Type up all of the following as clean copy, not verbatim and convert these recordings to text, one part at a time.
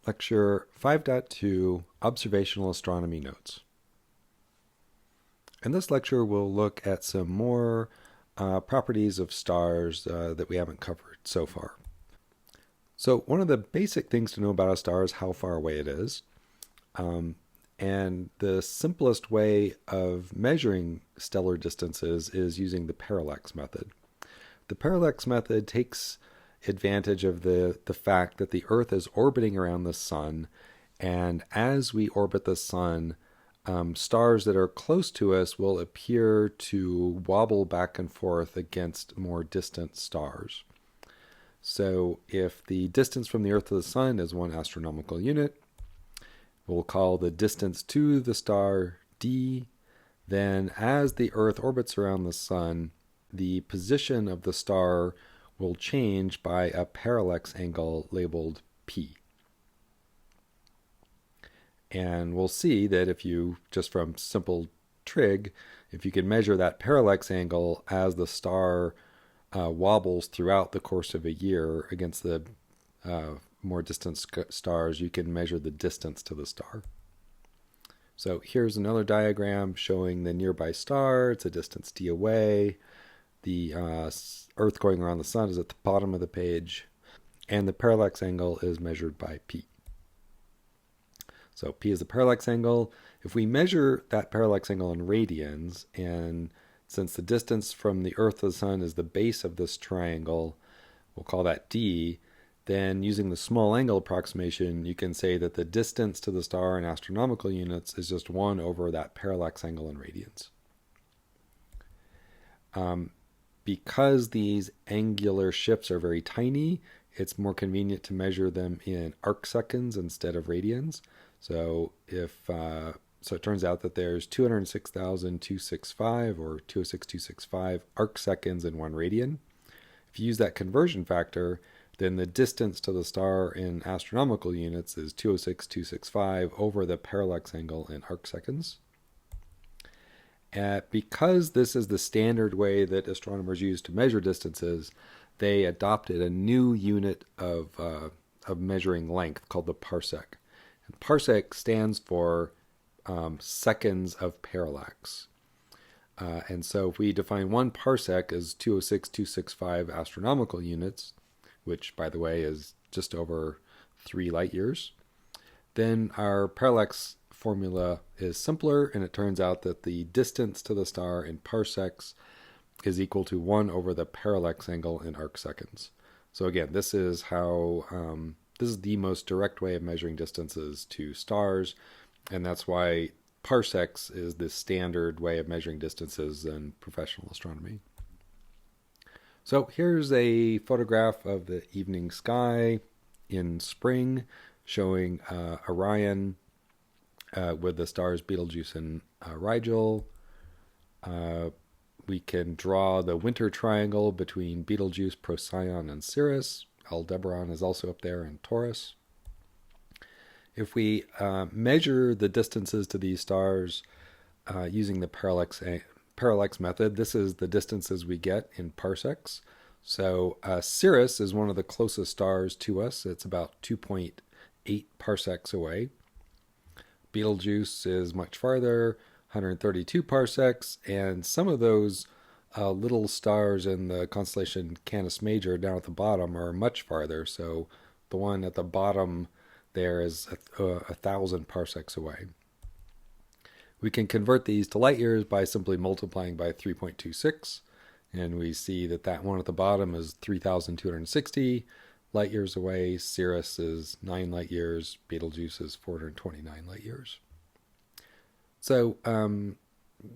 Lecture 5.2, Observational Astronomy Notes. In this lecture, we'll look at some more properties of stars that we haven't covered so far. So one of the basic things to know about a star is how far away it is. And the simplest way of measuring stellar distances is using the parallax method. The parallax method takes advantage of the fact that the Earth is orbiting around the sun, and as we orbit the sun, stars that are close to us will appear to wobble back and forth against more distant stars. So if the distance from the Earth to the sun is 1 astronomical unit, we'll call the distance to the star d. Then as the Earth orbits around the sun, the position of the star will change by a parallax angle labeled P. And we'll see that if you, just from simple trig, if you can measure that parallax angle as the star wobbles throughout the course of a year against the more distant stars, you can measure the distance to the star. So here's another diagram showing the nearby star. It's a distance d away. The Earth going around the sun is at the bottom of the page, and the parallax angle is measured by P. So P is the parallax angle. If we measure that parallax angle in radians, and since the distance from the Earth to the sun is the base of this triangle, we'll call that d, then using the small angle approximation, you can say that the distance to the star in astronomical units is just 1 over that parallax angle in radians. Because these angular shifts are very tiny, it's more convenient to measure them in arc seconds instead of radians. So so it turns out that there's 206,265 or 206,265 arc seconds in 1 radian. If you use that conversion factor, then the distance to the star in astronomical units is 206,265 over the parallax angle in arc seconds. Because this is the standard way that astronomers use to measure distances, they adopted a new unit of measuring length called the parsec. And parsec stands for seconds of parallax. And so if we define 1 parsec as 206,265 astronomical units, which, by the way, is just over 3 light years, then our parallax formula is simpler, and it turns out that the distance to the star in parsecs is equal to 1 over the parallax angle in arc seconds. So again, this is the most direct way of measuring distances to stars, and that's why parsecs is the standard way of measuring distances in professional astronomy. So here's a photograph of the evening sky in spring showing Orion with the stars Betelgeuse and Rigel. We can draw the winter triangle between Betelgeuse, Procyon, and Sirius. Aldebaran is also up there in Taurus. If we measure the distances to these stars using the parallax method, this is the distances we get in parsecs. So Sirius is one of the closest stars to us. It's about 2.8 parsecs away. Betelgeuse is much farther, 132 parsecs, and some of those little stars in the constellation Canis Major down at the bottom are much farther. So the one at the bottom there is 1,000 parsecs away. We can convert these to light years by simply multiplying by 3.26, and we see that that one at the bottom is 3,260 light years away. Sirius is 9 light years. Betelgeuse is 429 light years. So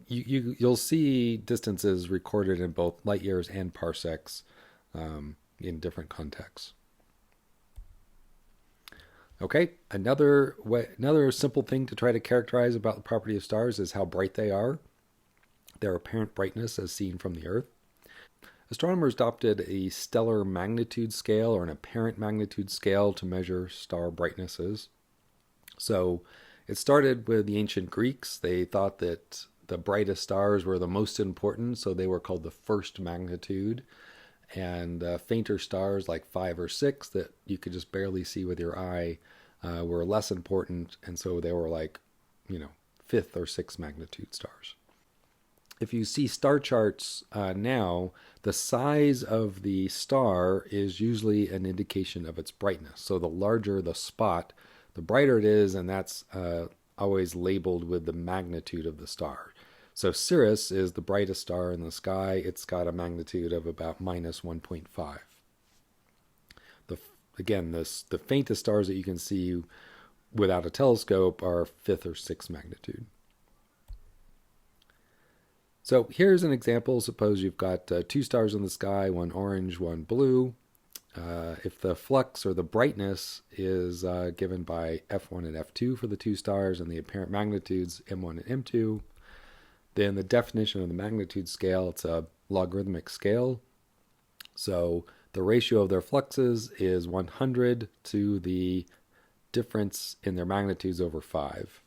you'll see distances recorded in both light years and parsecs in different contexts. Okay, another simple thing to try to characterize about the property of stars is how bright they are, their apparent brightness as seen from the Earth. Astronomers adopted a stellar magnitude scale or an apparent magnitude scale to measure star brightnesses. So it started with the ancient Greeks. They thought that the brightest stars were the most important, so they were called the first magnitude. And fainter stars like 5 or 6 that you could just barely see with your eye were less important, and so they were like, fifth or sixth magnitude stars. If you see star charts now, the size of the star is usually an indication of its brightness. So the larger the spot, the brighter it is, and that's always labeled with the magnitude of the star. So Sirius is the brightest star in the sky. It's got a magnitude of about minus 1.5. Again, the faintest stars that you can see without a telescope are fifth or sixth magnitude. So here's an example. Suppose you've got two stars in the sky, one orange, one blue. If the flux or the brightness is given by F1 and F2 for the two stars and the apparent magnitudes M1 and M2, then the definition of the magnitude scale, it's a logarithmic scale. So the ratio of their fluxes is 100 to the difference in their magnitudes over 5.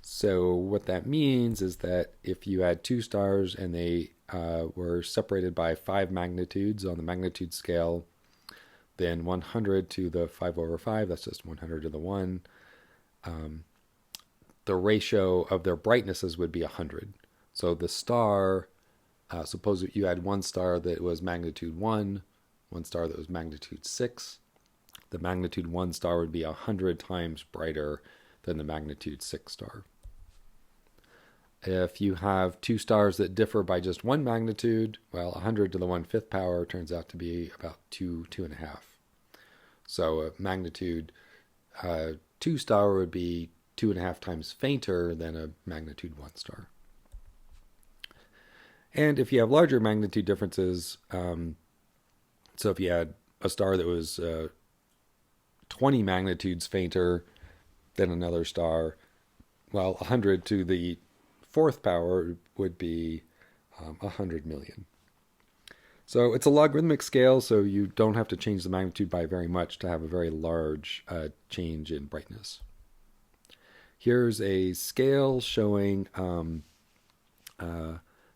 So what that means is that if you had two stars and they were separated by 5 magnitudes on the magnitude scale, then 100 to the 5 over 5, that's just 100 to the 1. The ratio of their brightnesses would be 100. So the star, suppose you had one star that was magnitude 1, one star that was magnitude 6. The magnitude 1 star would be 100 times brighter than the magnitude 6 star. If you have two stars that differ by just one magnitude, well, 100 to the 1/5 power turns out to be about 2.5. So a magnitude 2 star would be 2.5 times fainter than a magnitude 1 star. And if you have larger magnitude differences, so if you had a star that was 20 magnitudes fainter than another star, well, 100 to the 4th power would be 100 million. So it's a logarithmic scale, so you don't have to change the magnitude by very much to have a very large change in brightness. Here's a scale showing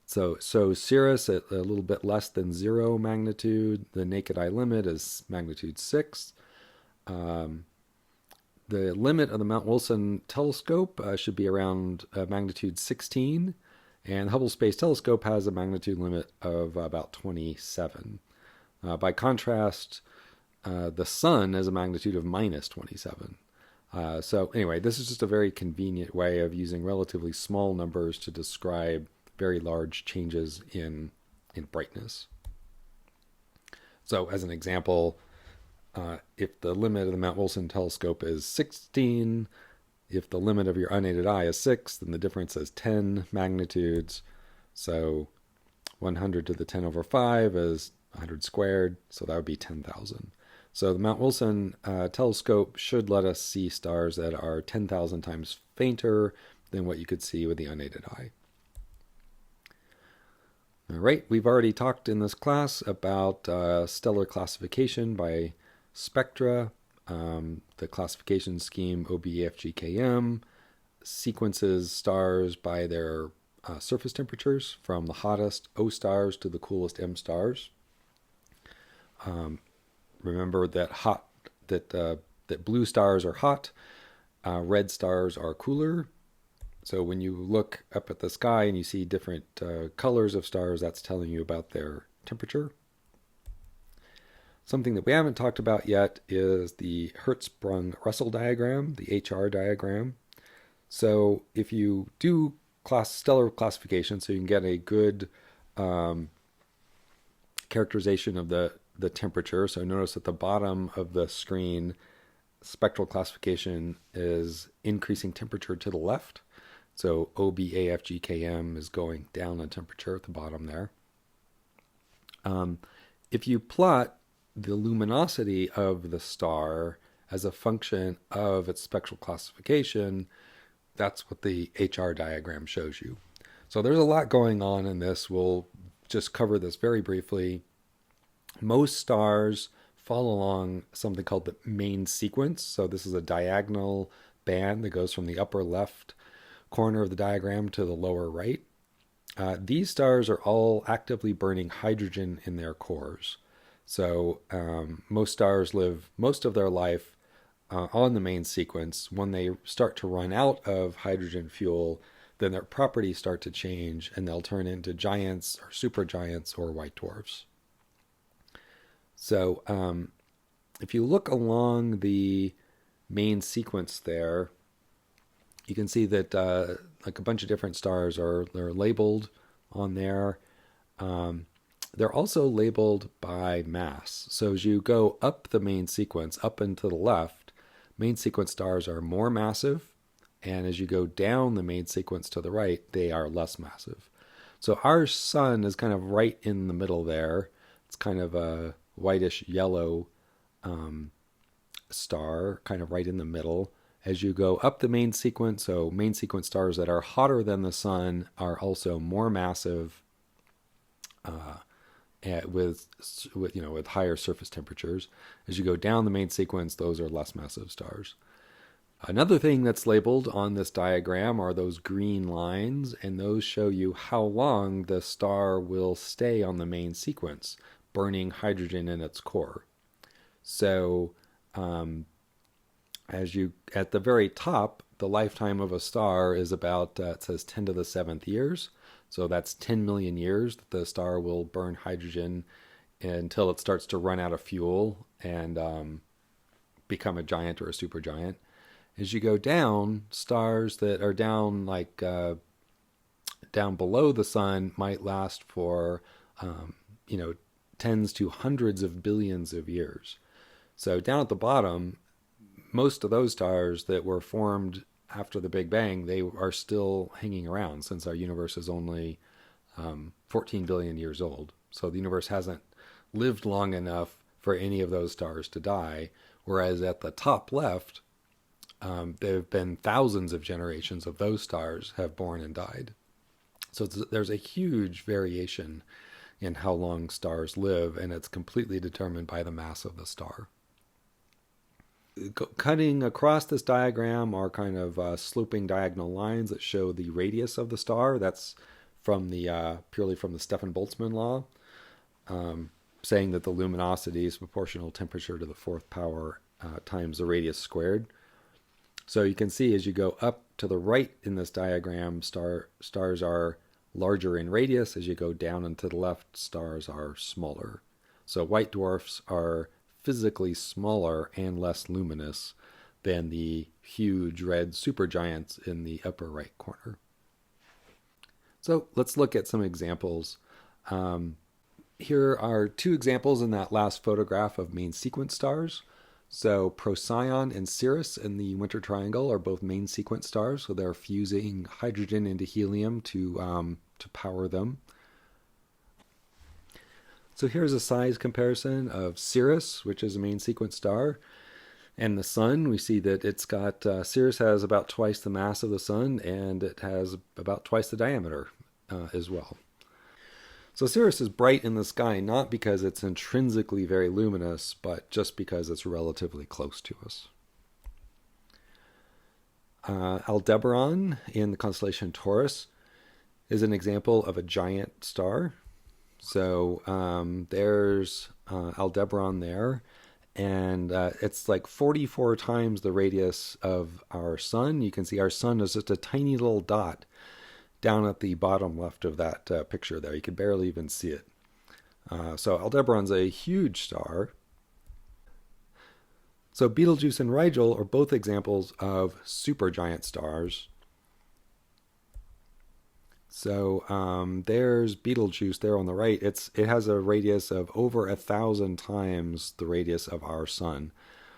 so Sirius at a little bit less than 0 magnitude. The naked eye limit is magnitude 6. The limit of the Mount Wilson telescope should be around magnitude 16, and the Hubble Space Telescope has a magnitude limit of about 27. By contrast, the Sun has a magnitude of minus 27. So anyway, this is just a very convenient way of using relatively small numbers to describe very large changes in brightness. So as an example, if the limit of the Mount Wilson telescope is 16, if the limit of your unaided eye is 6, then the difference is 10 magnitudes. So 100 to the 10 over 5 is 100 squared, so that would be 10,000. So the Mount Wilson telescope should let us see stars that are 10,000 times fainter than what you could see with the unaided eye. All right, we've already talked in this class about stellar classification by spectra, the classification scheme OBEFGKM, sequences stars by their surface temperatures from the hottest O stars to the coolest M stars. Remember that that blue stars are hot, red stars are cooler. So when you look up at the sky and you see different colors of stars, that's telling you about their temperature. Something that we haven't talked about yet is the Hertzsprung-Russell diagram, the HR diagram. So if you do stellar classification, so you can get a good characterization of the temperature. So notice at the bottom of the screen, spectral classification is increasing temperature to the left. So OBAFGKM is going down in temperature at the bottom there. If you plot the luminosity of the star as a function of its spectral classification, that's what the HR diagram shows you. So there's a lot going on in this. We'll just cover this very briefly. Most stars follow along something called the main sequence. So this is a diagonal band that goes from the upper left corner of the diagram to the lower right. These stars are all actively burning hydrogen in their cores. So most stars live most of their life on the main sequence, when they start to run out of hydrogen fuel, then their properties start to change and they'll turn into giants or supergiants or white dwarfs. So if you look along the main sequence there, you can see that like a bunch of different stars they're labeled on there. They're also labeled by mass. So as you go up the main sequence, up and to the left, main sequence stars are more massive. And as you go down the main sequence to the right, they are less massive. So our sun is kind of right in the middle there. It's kind of a whitish yellow star, kind of right in the middle. As you go up the main sequence, so main sequence stars that are hotter than the sun are also more massive, with higher surface temperatures. As you go down the main sequence, those are less massive stars. Another thing that's labeled on this diagram are those green lines, and those show you how long the star will stay on the main sequence, burning hydrogen in its core. So at the very top, the lifetime of a star is about, it says 10 to the 7th years. So that's 10 million years that the star will burn hydrogen until it starts to run out of fuel and become a giant or a supergiant. As you go down, stars that are down down below the sun might last for tens to hundreds of billions of years. So down at the bottom, most of those stars that were formed after the Big Bang, they are still hanging around since our universe is only 14 billion years old. So the universe hasn't lived long enough for any of those stars to die. Whereas at the top left, there have been thousands of generations of those stars have born and died. So there's a huge variation in how long stars live, and it's completely determined by the mass of the star. Cutting across this diagram are kind of sloping diagonal lines that show the radius of the star. That's from purely from the Stefan Boltzmann law, saying that the luminosity is proportional temperature to the fourth power times the radius squared. So you can see as you go up to the right in this diagram, stars are larger in radius. As you go down and to the left, stars are smaller. So white dwarfs are physically smaller and less luminous than the huge red supergiants in the upper right corner. So let's look at some examples. Here are two examples in that last photograph of main sequence stars. So Procyon and Sirius in the Winter Triangle are both main sequence stars, so they're fusing hydrogen into helium to power them. So here's a size comparison of Sirius, which is a main sequence star, and the Sun. We see that it's got Sirius has about twice the mass of the Sun, and it has about twice the diameter as well. So Sirius is bright in the sky not because it's intrinsically very luminous, but just because it's relatively close to us. Aldebaran in the constellation Taurus is an example of a giant star. So there's Aldebaran there, and it's like 44 times the radius of our Sun. You can see our Sun is just a tiny little dot down at the bottom left of that picture there. You can barely even see it. So Aldebaran's a huge star. So Betelgeuse and Rigel are both examples of supergiant stars. So there's Betelgeuse there on the right. It has a radius of over 1,000 times the radius of our Sun.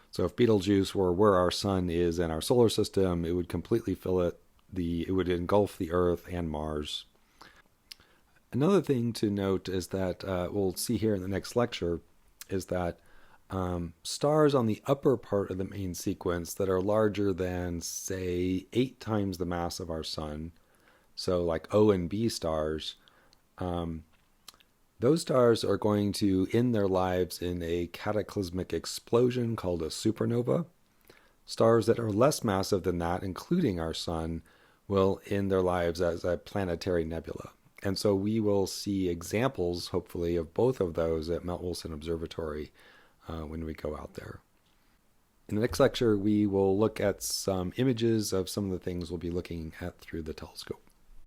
So if Betelgeuse were where our Sun is in our solar system, it would completely fill it. It would engulf the Earth and Mars. Another thing to note is that we'll see here in the next lecture is that stars on the upper part of the main sequence that are larger than, say, 8 times the mass of our Sun, so like O and B stars, those stars are going to end their lives in a cataclysmic explosion called a supernova. Stars that are less massive than that, including our Sun, will end their lives as a planetary nebula. And so we will see examples, hopefully, of both of those at Mount Wilson Observatory when we go out there. In the next lecture, we will look at some images of some of the things we'll be looking at through the telescope.